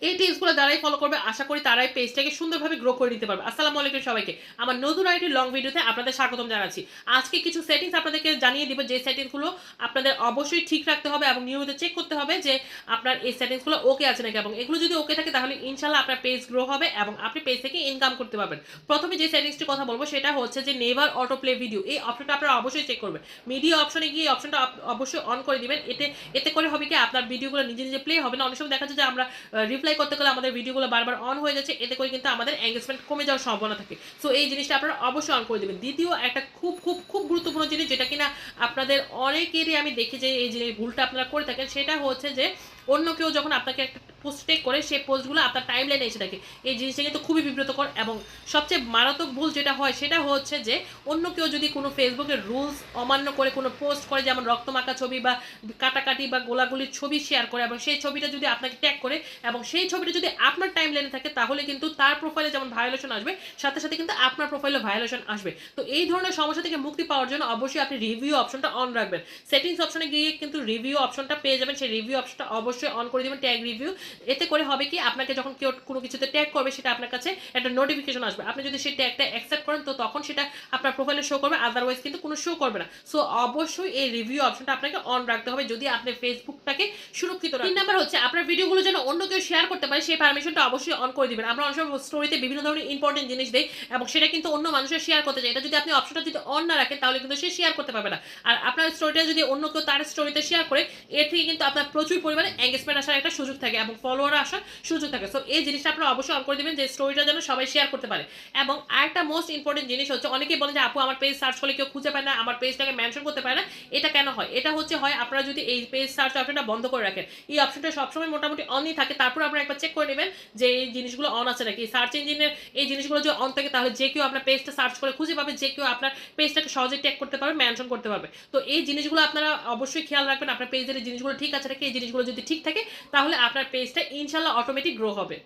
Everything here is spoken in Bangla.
এই টিপসগুলো যারাই ফলো করবে আশা করি তারাই পেজটাকে সুন্দরভাবে গ্রো করে নিতে পারবে। আসসালামু আলাইকুম সবাইকে। আমার নতুন আরেকটি লং ভিডিওতে আপনাদের স্বাগতম জানাচ্ছি। আজকে কিছু সেটিংস আপনাদেরকে জানিয়ে দিব যে সেটিংসগুলো আপনাদের অবশ্যই ঠিক রাখতে হবে এবং নিয়মিত চেক করতে হবে যে আপনার এই সেটিংসগুলো ওকে আছে নাকি, এবং এগুলো যদি ওকে থাকে তাহলে ইনশাআল্লাহ আপনার পেজ গ্রো হবে এবং আপনি পেজ থেকে ইনকাম করতে পারবেন। প্রথমে যে সেটিংসটির কথা বলবো সেটা হচ্ছে যে নেভার অটো প্লে ভিডিও। এই অপশনটা আপনারা অবশ্যই চেক করবেন। মিডিয়া অপশনে গিয়ে এই অপশনটা অবশ্যই অন করে দিবেন। এতে করে হবে কি আপনার ভিডিওগুলো নিজে নিজে প্লে হবে না। অনেক সময় দেখা যায় যে আমরা রিপ্লাই করতে গেলে আমাদের ভিডিওগুলো বারবার অন হয়ে যাচ্ছে, এতে করে কিন্তু আমাদের এঙ্গেজমেন্ট কমে যাওয়ার সম্ভাবনা থাকে। সো এই জিনিসটা আপনারা অবশ্যই অন করে দেবেন। দ্বিতীয় একটা খুব খুব খুব গুরুত্বপূর্ণ জিনিস, যেটা কিনা আপনাদের অনেকেরই আমি দেখি যে এই যে ভুলটা আপনারা করে থাকেন, সেটা হচ্ছে যে অন্য কেউ যখন আপনাকে একটা পোস্ট টেক করে সেই পোস্টগুলো আপনার টাইম লাইনে এসে থাকে। এই জিনিসটা কিন্তু খুবই বিব্রতকর, এবং সবচেয়ে মারাত্মক ভুল যেটা হয় সেটা হচ্ছে যে অন্য কেউ যদি কোনো ফেসবুকের রুলস অমান্য করে কোনো পোস্ট করে, যেমন রক্তমাখা ছবি বা কাটাকাটি বা গোলাগুলির ছবি শেয়ার করে, এবং সেই ছবিটা যদি আপনাকে ট্যাগ করে এবং সেই ছবিটা যদি আপনার টাইম লাইনে থাকে, তাহলে কিন্তু তার প্রোফাইলে যেমন ভায়োলেশন আসবে, সাথে সাথে কিন্তু আপনার প্রোফাইলে ভায়োলেশন আসবে। তো এই ধরনের সমস্যা থেকে মুক্তি পাওয়ার জন্য অবশ্যই আপনি রিভিউ অপশনটা অন রাখবেন। সেটিংস অপশনে গিয়ে কিন্তু রিভিউ অপশনটা পেয়ে যাবেন, সেই রিভিউ অপশনটা অবশ্যই অন করে দেবেন, ট্যাগ রিভিউ। এতে করে হবে কি আপনাকে যখন কেউ কোনো কিছুতে ট্যাগ করবে, সেটা আপনার কাছে একটা নোটিফিকেশন আসবে। আপনি যদি সেই ট্যাগটা অ্যাকসেপ্ট করেন, তো তখন সেটা আপনার প্রোফাইলে শো করবে, আদারওয়াইজ কিন্তু কোনো শো করবে না। সো অবশ্যই এই রিভিউ অপশনটা আপনাকে অন রাখতে হবে যদি আপনি ফেসবুকটাকে সুরক্ষিত রাখেন। 3 নাম্বার হচ্ছে আপনার ভিডিওগুলো যেন অন্য কেউ শেয়ার করতে পারে, সেই পারমিশনটা অবশ্যই অন করে দিবেন। আমরা অনেক সময় স্টোরিতে বিভিন্ন ধরনের ইম্পর্টেন্ট জিনিস দেই এবং সেটা কিন্তু অন্য মানুষের শেয়ার করতে চায়। এটা যদি আপনি অপশনটা যদি অন না রাখেন, তাহলে কিন্তু সে শেয়ার করতে পারবে না। আর আপনার স্টোরিটা যদি অন্য কেউ তার স্টোরিতে শেয়ার করে, এর থেকে কিন্তু আপনার প্রচুর পরিমাণে এঙ্গেজমেন্ট আসার একটা সুযোগ থাকে এবং ফলোয়ার আসার সুযোগ থাকে। সো এই জিনিসটা আপনারা অবশ্যই অন করে দিবেন যে স্টোরিটা যেন সবাই শেয়ার করতে পারে। এবং আরেকটা মোস্ট ইম্পর্টেন্ট জিনিস হচ্ছে, অনেকেই বলেন যে আপু আমার পেজ সার্চ করলে কেউ খুঁজে পায় না, আমার পেজটাকে মেনশন করতে পারে না। এটা কেন হয়? এটা হচ্ছে হয় আপনারা যদি এই পেজ সার্চ অপশনটা বন্ধ করে রাখেন। এই অপশনটা সবসময় মোটামুটি অনই থাকে, তারপর আপনারা একবার চেক করে নেবেন যে এই জিনিসগুলো অন আছে নাকি। সার্চ ইঞ্জিনের এই জিনিসগুলো যদি অন থাকে, তাহলে যে কেউ আপনার পেজটা সার্চ করে খুঁজে পাবে, যে কেউ আপনার পেজটাকে সহজে ট্যাগ করতে পারবে, মেনশন করতে পারবে। তো এই জিনিসগুলো আপনারা অবশ্যই খেয়াল রাখবেন, আপনার পেজের এই জিনিসগুলো ঠিক আছে নাকি। এই জিনিসগুলো যদি ঠিক থাকে, তাহলে আপনার পেজটা ইনশাল্লাহ অটোমেটিক গ্রো হবে।